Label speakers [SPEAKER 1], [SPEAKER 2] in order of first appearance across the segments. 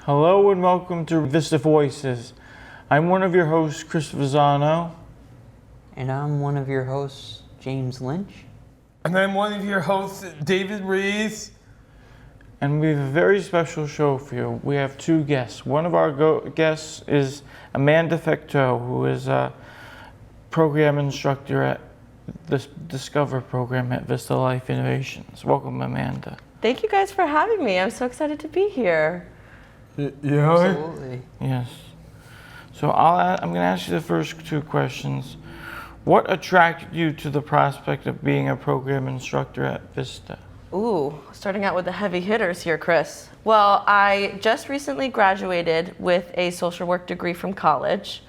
[SPEAKER 1] Hello and welcome to Vista Voices. I'm one of your hosts, Chris Vizzano.
[SPEAKER 2] And I'm one of your hosts, James Lynch.
[SPEAKER 3] And I'm one of your hosts, David Rees.
[SPEAKER 1] And we have a very special show for you. We have two guests. One of our guests is Amanda Fecteau, who is a program instructor at the Discover program at Vista Life Innovations. Welcome, Amanda.
[SPEAKER 4] Thank you guys for having me. I'm so excited to be here.
[SPEAKER 3] Yeah.
[SPEAKER 2] Absolutely.
[SPEAKER 1] Yes. So I'm going to ask you the first two questions. What attracted you to the prospect of being a program instructor at Vista?
[SPEAKER 4] Ooh, starting out with the heavy hitters here, Chris. Well, I just recently graduated with a social work degree from college.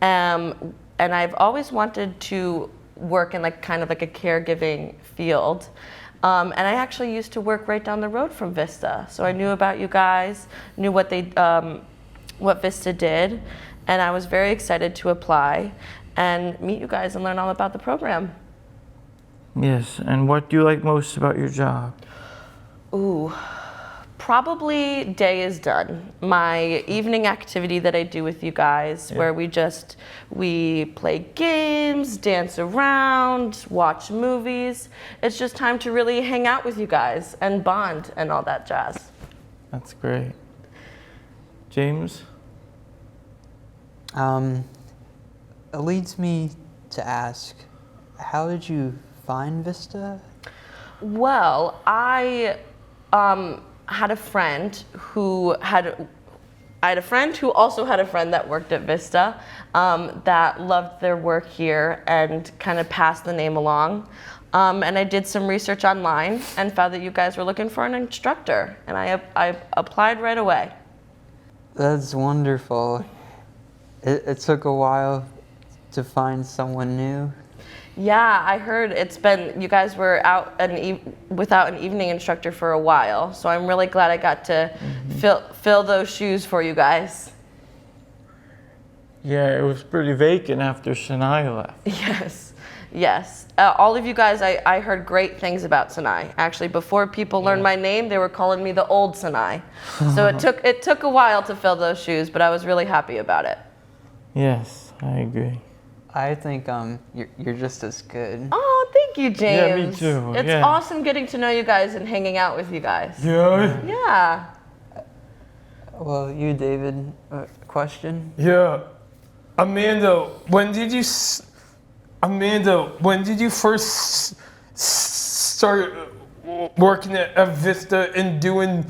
[SPEAKER 4] And I've always wanted to work in kind of a caregiving field. And I actually used to work right down the road from Vista. So I knew about you guys, knew what Vista did, and I was very excited to apply and meet you guys and learn all about the program.
[SPEAKER 1] Yes, and what do you like most about your job?
[SPEAKER 4] Ooh, probably day is done. My evening activity that I do with you guys, where we play games, dance around, watch movies. It's just time to really hang out with you guys and bond and all that jazz.
[SPEAKER 1] That's great. James?
[SPEAKER 2] It leads me to ask, how did you find Vista?
[SPEAKER 4] Well, I had a friend who also had a friend that worked at Vista that loved their work here and kind of passed the name along. And I did some research online and found that you guys were looking for an instructor, and I applied right away.
[SPEAKER 2] That's wonderful. It took a while to find someone new.
[SPEAKER 4] Yeah, I heard you guys were out without an evening instructor for a while, so I'm really glad I got to fill those shoes for you guys.
[SPEAKER 1] Yeah, it was pretty vacant after Sinai left.
[SPEAKER 4] Yes. All of you guys, I heard great things about Sinai. Actually, before people learned my name, they were calling me the old Sinai. So it took a while to fill those shoes, but I was really happy about it.
[SPEAKER 1] Yes, I agree.
[SPEAKER 2] I think you're just as good.
[SPEAKER 4] Oh, thank you, James.
[SPEAKER 1] Yeah, me too.
[SPEAKER 4] It's awesome getting to know you guys and hanging out with you guys.
[SPEAKER 3] Yeah.
[SPEAKER 4] Yeah.
[SPEAKER 2] Well, you, David, question?
[SPEAKER 3] Yeah. Amanda, when did you first start working at Vista and doing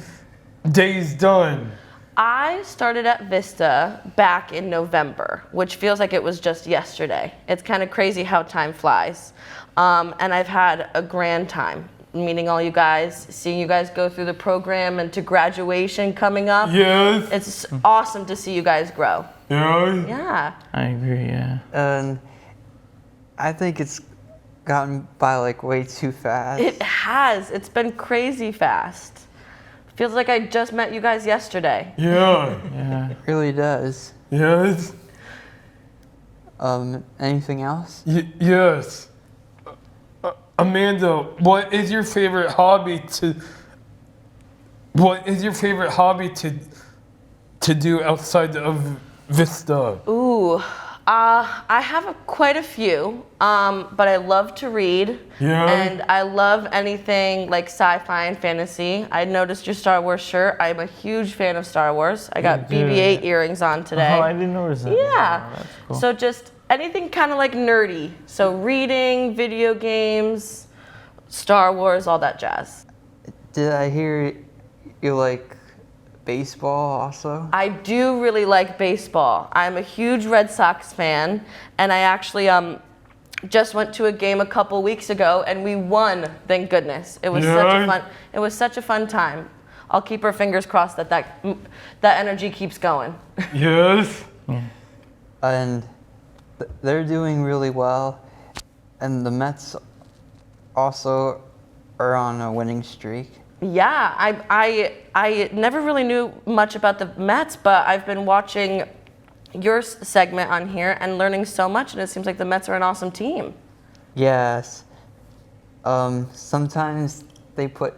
[SPEAKER 3] Days Done?
[SPEAKER 4] I started at Vista back in November, which feels like it was just yesterday. It's kind of crazy how time flies. And I've had a grand time meeting all you guys, seeing you guys go through the program and to graduation coming up.
[SPEAKER 3] Yes.
[SPEAKER 4] It's awesome to see you guys grow.
[SPEAKER 3] Yeah.
[SPEAKER 4] Yeah.
[SPEAKER 1] I agree, yeah.
[SPEAKER 2] And I think it's gotten by way too fast.
[SPEAKER 4] It has. It's been crazy fast. Feels like I just met you guys yesterday.
[SPEAKER 3] Yeah.
[SPEAKER 1] Yeah.
[SPEAKER 2] It really does.
[SPEAKER 3] Yes.
[SPEAKER 2] Anything else?
[SPEAKER 3] Yes. Amanda, what is your favorite hobby to do outside of Vista?
[SPEAKER 4] Ooh, I have quite a few, but I love to read.
[SPEAKER 3] Yeah.
[SPEAKER 4] And I love anything like sci-fi and fantasy. I noticed your Star Wars shirt. I'm a huge fan of Star Wars. I got BB-8 earrings on today.
[SPEAKER 1] Oh, I didn't notice that.
[SPEAKER 4] Yeah.
[SPEAKER 1] Oh, that's cool.
[SPEAKER 4] So just anything kind of nerdy. So reading, video games, Star Wars, all that jazz.
[SPEAKER 2] Did I hear you like baseball also?
[SPEAKER 4] I do really like baseball. I'm a huge Red Sox fan, and I actually just went to a game a couple weeks ago, and we won. Thank goodness. It was such a fun time. I'll keep our fingers crossed that energy keeps going.
[SPEAKER 3] Yes.
[SPEAKER 2] And they're doing really well, and the Mets also are on a winning streak.
[SPEAKER 4] Yeah, I never really knew much about the Mets, but I've been watching your segment on here and learning so much, and it seems like the Mets are an awesome team.
[SPEAKER 2] Yes. Sometimes they put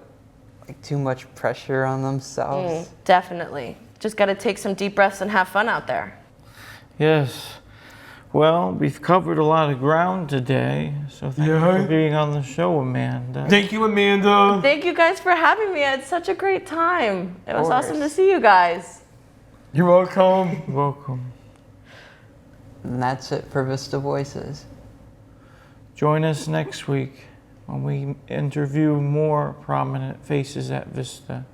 [SPEAKER 2] too much pressure on themselves.
[SPEAKER 4] Definitely. just got to take some deep breaths and have fun out there.
[SPEAKER 1] Yes. Well, we've covered a lot of ground today, so thank you for being on the show, Amanda.
[SPEAKER 3] Thank you, Amanda.
[SPEAKER 4] Thank you guys for having me. I had such a great time. It was
[SPEAKER 1] course.
[SPEAKER 4] awesome to see you guys.
[SPEAKER 3] You're welcome.
[SPEAKER 1] You're welcome.
[SPEAKER 2] And that's it for Vista Voices.
[SPEAKER 1] Join us next week when we interview more prominent faces at Vista.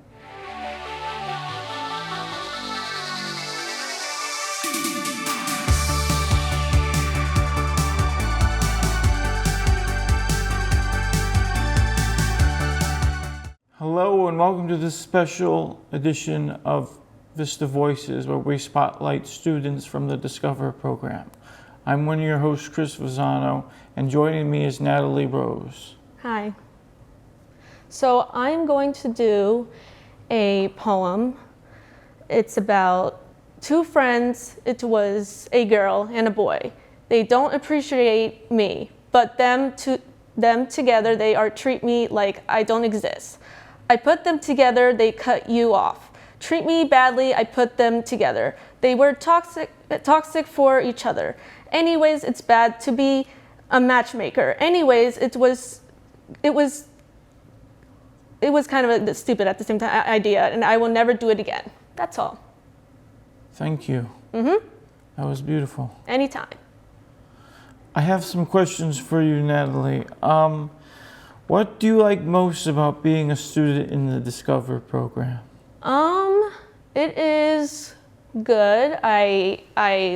[SPEAKER 1] Hello and welcome to this special edition of Vista Voices, where we spotlight students from the Discover program. I'm one of your hosts, Chris Vazano, and joining me is Natalie Rose.
[SPEAKER 5] Hi. So I'm going to do a poem. It's about two friends. It was a girl and a boy. They don't appreciate me, but them together, they treat me like I don't exist. I put them together, they cut you off. Treat me badly, I put them together. They were toxic for each other. Anyways, it's bad to be a matchmaker. Anyways, it was kind of a stupid at the same time idea, and I will never do it again. That's all.
[SPEAKER 1] Thank you.
[SPEAKER 5] That
[SPEAKER 1] was beautiful.
[SPEAKER 5] Anytime.
[SPEAKER 1] I have some questions for you, Natalie. What do you like most about being a student in the Discover program?
[SPEAKER 5] It is good. I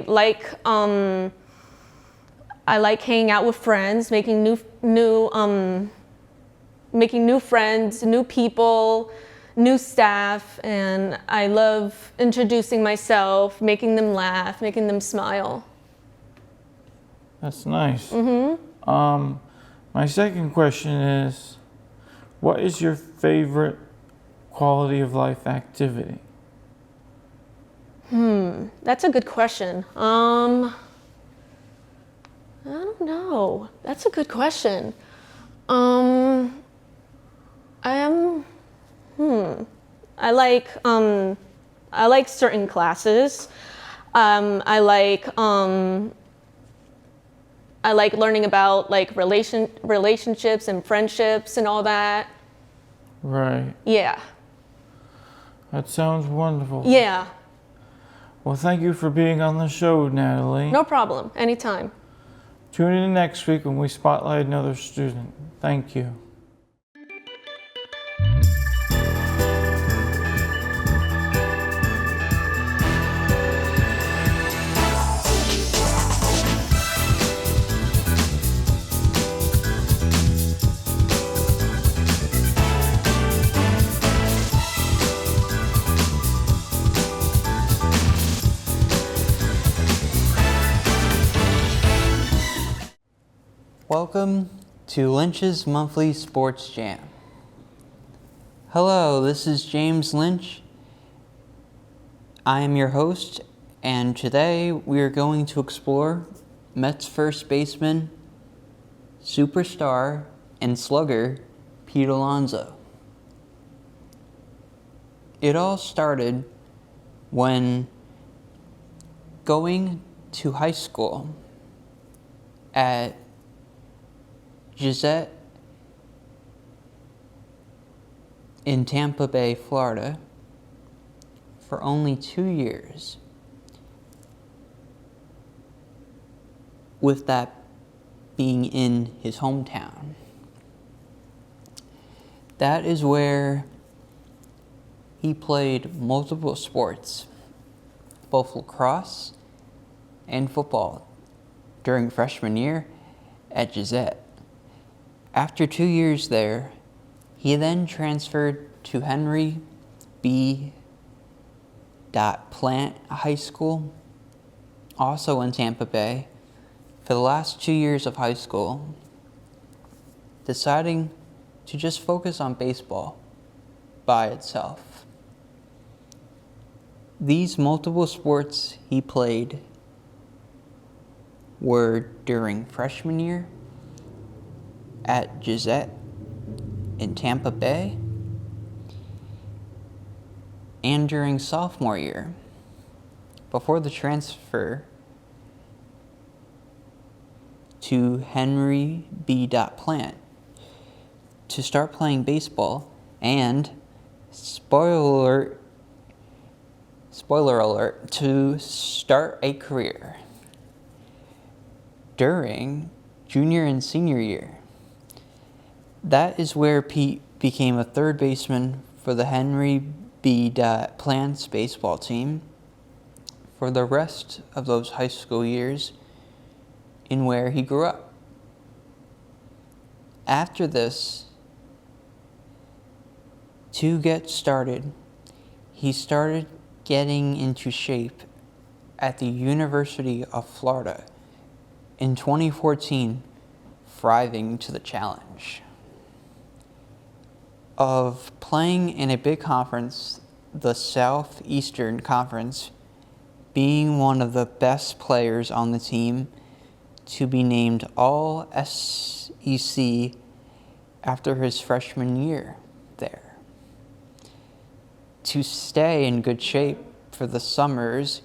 [SPEAKER 5] like hanging out with friends, making new friends, new people, new staff, and I love introducing myself, making them laugh, making them smile.
[SPEAKER 1] That's nice. My second question is, what is your favorite quality of life activity?
[SPEAKER 5] That's a good question. I don't know. That's a good question. I like certain classes. I like learning about like relationships and friendships and all that.
[SPEAKER 1] Right.
[SPEAKER 5] Yeah.
[SPEAKER 1] That sounds wonderful.
[SPEAKER 5] Yeah.
[SPEAKER 1] Well, thank you for being on the show, Natalie.
[SPEAKER 5] No problem. Anytime.
[SPEAKER 1] Tune in next week when we spotlight another student. Thank you.
[SPEAKER 2] Welcome to Lynch's Monthly Sports Jam. Hello, this is James Lynch. I am your host, and today we are going to explore Mets first baseman, superstar, and slugger Pete Alonso. It all started when going to high school at Gisette in Tampa Bay, Florida, for only 2 years, with that being in his hometown. That is where he played multiple sports, both lacrosse and football, during freshman year at Gisette. After 2 years there, he then transferred to Henry B. Plant High School, also in Tampa Bay, for the last 2 years of high school, deciding to just focus on baseball by itself. These multiple sports he played were during freshman year at Gisette in Tampa Bay, and during sophomore year, before the transfer to Henry B. Plant to start playing baseball and, spoiler alert, to start a career during junior and senior year. That is where Pete became a third baseman for the Henry B. Plant's baseball team for the rest of those high school years in where he grew up. After this, to get started, he started getting into shape at the University of Florida in 2014, thriving to the challenge of playing in a big conference, the Southeastern Conference, being one of the best players on the team to be named All SEC after his freshman year there. To stay in good shape for the summers,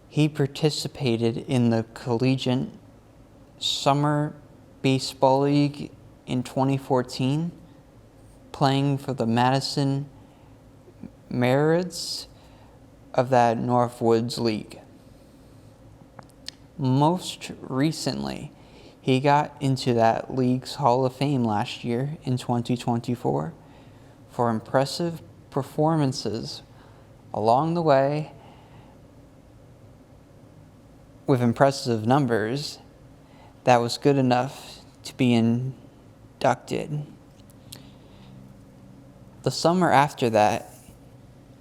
[SPEAKER 2] he participated in the Collegiate Summer Baseball League in 2014, playing for the Madison Marids of that Northwoods League. Most recently, he got into that league's Hall of Fame last year in 2024 for impressive performances along the way with impressive numbers that was good enough to be inducted. The summer after that,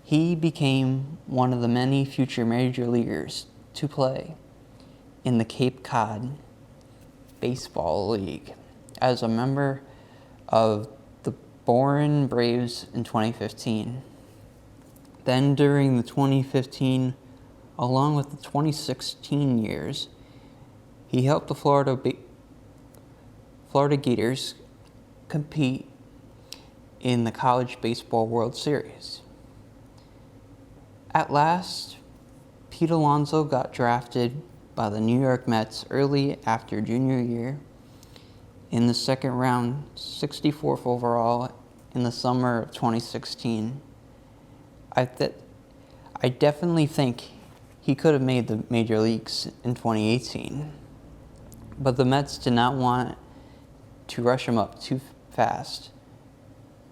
[SPEAKER 2] he became one of the many future major leaguers to play in the Cape Cod Baseball League as a member of the Bourne Braves in 2015. Then during the 2015, along with the 2016 years, he helped the Florida Gators compete in the College Baseball World Series. At last, Pete Alonso got drafted by the New York Mets early after junior year in the second round, 64th overall in the summer of 2016. I definitely think he could have made the major leagues in 2018, but the Mets did not want to rush him up too fast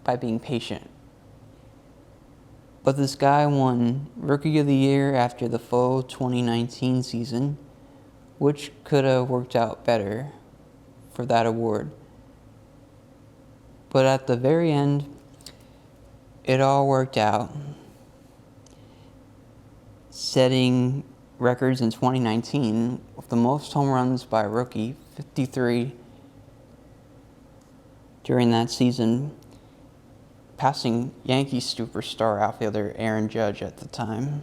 [SPEAKER 2] by being patient. But this guy won Rookie of the Year after the full 2019 season, which could have worked out better for that award. But at the very end, it all worked out, setting records in 2019 with the most home runs by a rookie, 53 during that season, passing Yankees superstar outfielder Aaron Judge at the time.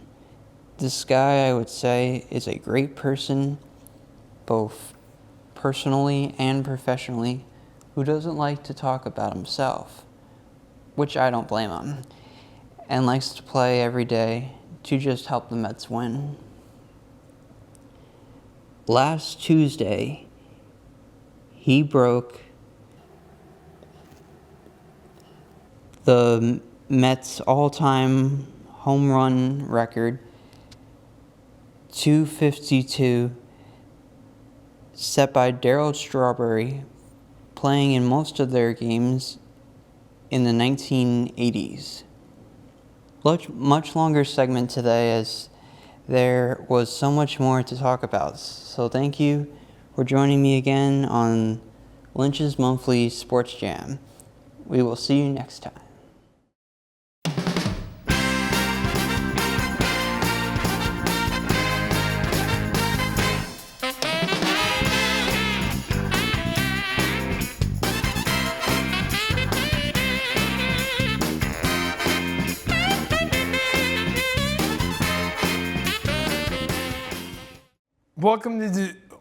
[SPEAKER 2] This guy, I would say, is a great person, both personally and professionally, who doesn't like to talk about himself, which I don't blame him, and likes to play every day to just help the Mets win. Last Tuesday, he broke the Mets' all-time home run record, 252, set by Darryl Strawberry, playing in most of their games in the 1980s. Much longer segment today as there was so much more to talk about. So thank you for joining me again on Lynch's Monthly Sports Jam. We will see you next time.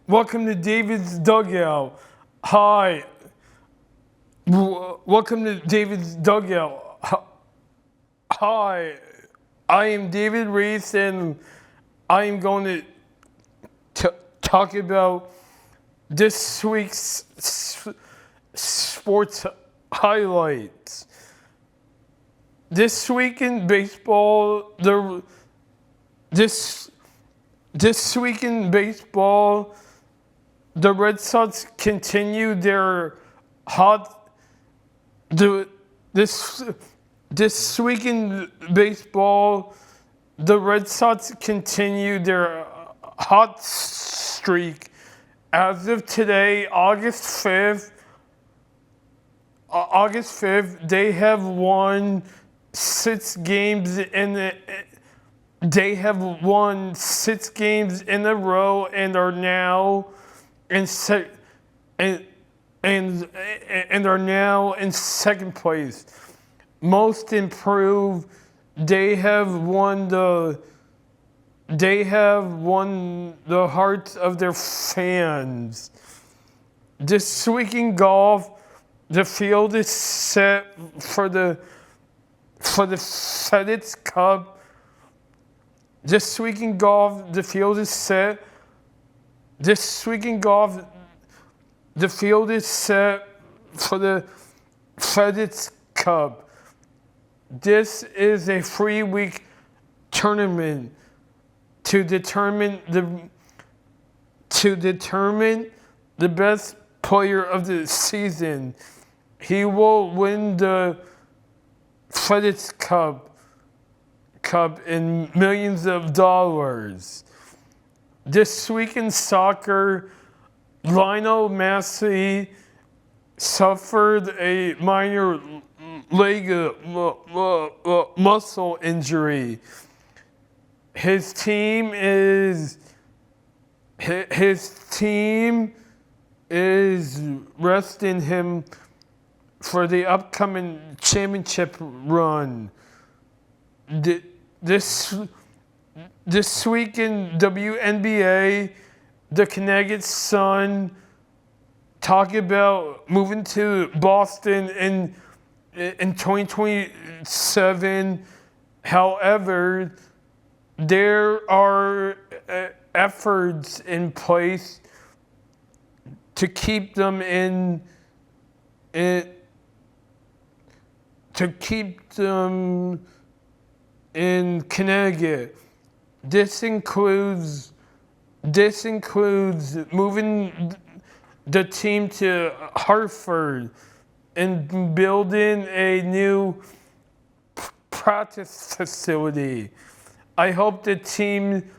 [SPEAKER 3] Welcome to David's Dugout. Hi. Welcome to David's Dugout. Hi. I am David Reese, and I am going to talk about this week's sports highlights. This week in baseball, this week in baseball, the Red Sox continue their this week in baseball, the Red Sox continue their hot streak. As of today, August 5th, they have won 6 games in a row and are now in second place. Most improved, they have won the hearts of their fans. This week in golf, the field is set for the FedEx Cup. This week in golf, the field is set. This week in golf, the field is set for the FedEx Cup. This is a 3-week tournament to determine the best player of the season. He will win the FedEx Cup in millions of dollars. This week in soccer, Lionel Messi suffered a minor leg muscle injury. His team is resting him for the upcoming championship run. This week in WNBA, the Connecticut Sun talk about moving to Boston in 2027. However, there are efforts in place to keep them in Connecticut. This includes moving the team to Hartford and building a new practice facility. I hope the team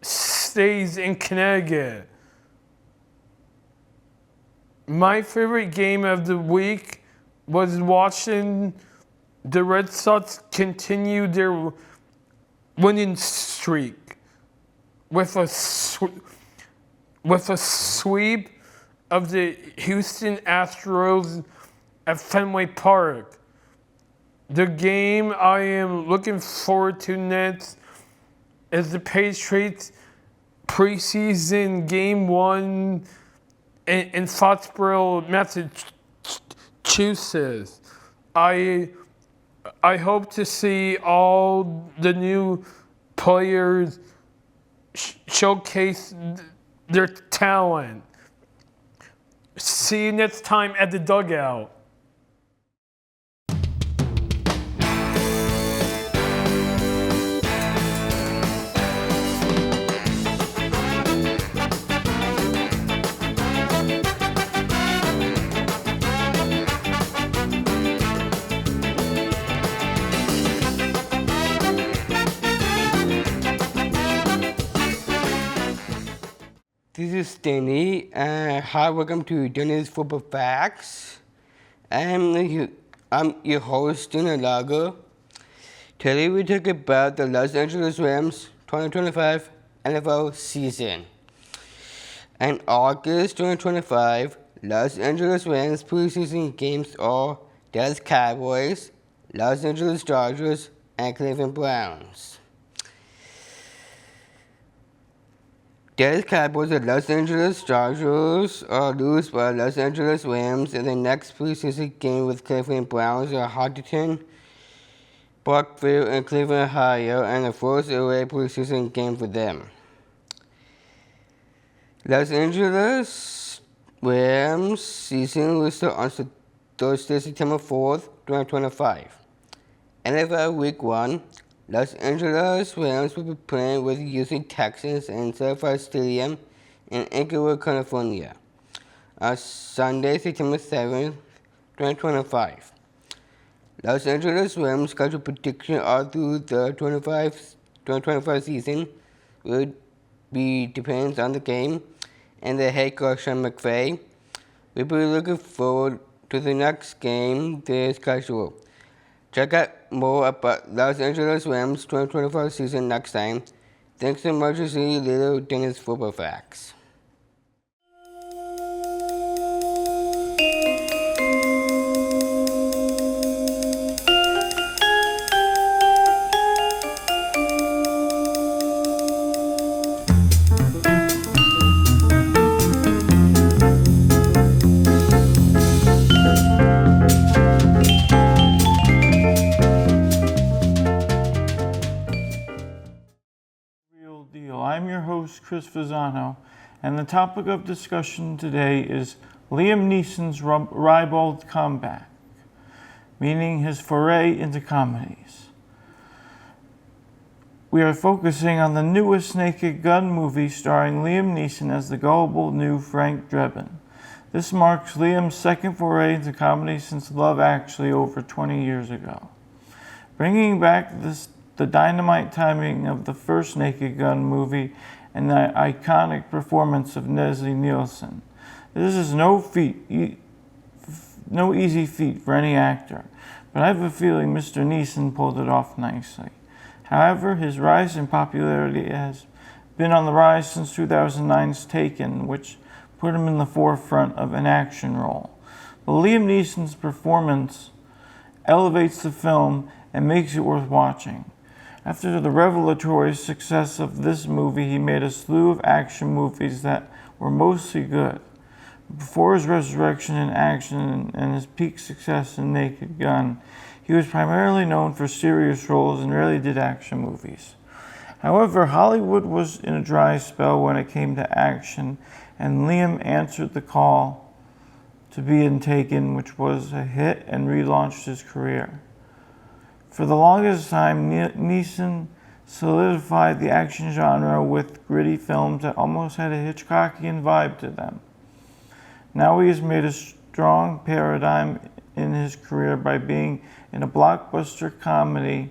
[SPEAKER 3] stays in Connecticut. My favorite game of the week was watching the Red Sox continue their winning streak with a sweep of the Houston Astros at Fenway Park. The game I am looking forward to next is the Patriots preseason game 1 in Foxborough, Massachusetts. I hope to see all the new players showcase their talent. See you next time at the dugout.
[SPEAKER 6] This is Danny. Hi, welcome to Danny's Football Facts. I'm your host, Danny Lago. Today we talk about the Los Angeles Rams 2025 NFL season. In August 2025, Los Angeles Rams preseason games are Dallas Cowboys, Los Angeles Dodgers, and Cleveland Browns. Dallas Cowboys and Los Angeles Dodgers lose by Los Angeles Rams in the next preseason game with Cleveland Browns at Huntington Parkville, and Cleveland, Ohio, and the first away preseason game for them. Los Angeles Rams season will start on Thursday, September 4th, 2025. NFL Week 1, Los Angeles Rams will be playing with Houston Texans in SoFi Stadium in Inglewood, California, on Sunday, September 7th, 2025. Los Angeles Rams schedule prediction all through the 2025 season will be depends on the game and the head coach Sean McVay. We'll be looking forward to the next game they schedule. Check out more about Los Angeles Rams 2025 season next time. Thanks so much for seeing Little Dennis Football Facts.
[SPEAKER 1] Real Deal. I'm your host, Chris Fasano, and the topic of discussion today is Liam Neeson's ribald comeback, meaning his foray into comedies. We are focusing on the newest Naked Gun movie starring Liam Neeson as the gullible new Frank Drebin. This marks Liam's second foray into comedy since Love Actually over 20 years ago, bringing back the dynamite timing of the first Naked Gun movie and the iconic performance of Leslie Nielsen. This is no easy feat for any actor, but I have a feeling Mr. Neeson pulled it off nicely. However, his rise in popularity has been on the rise since 2009's Taken, which put him in the forefront of an action role. But Liam Neeson's performance elevates the film and makes it worth watching. After the revelatory success of this movie, he made a slew of action movies that were mostly good. Before his resurrection in action and his peak success in Naked Gun, he was primarily known for serious roles and rarely did action movies. However, Hollywood was in a dry spell when it came to action, and Liam answered the call to be in Taken, which was a hit and relaunched his career. For the longest time, Neeson solidified the action genre with gritty films that almost had a Hitchcockian vibe to them. Now he has made a strong paradigm in his career by being in a blockbuster comedy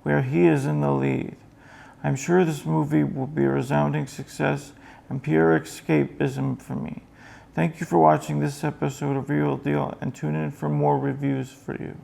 [SPEAKER 1] where he is in the lead. I'm sure this movie will be a resounding success and pure escapism for me. Thank you for watching this episode of Real Deal, and tune in for more reviews for you.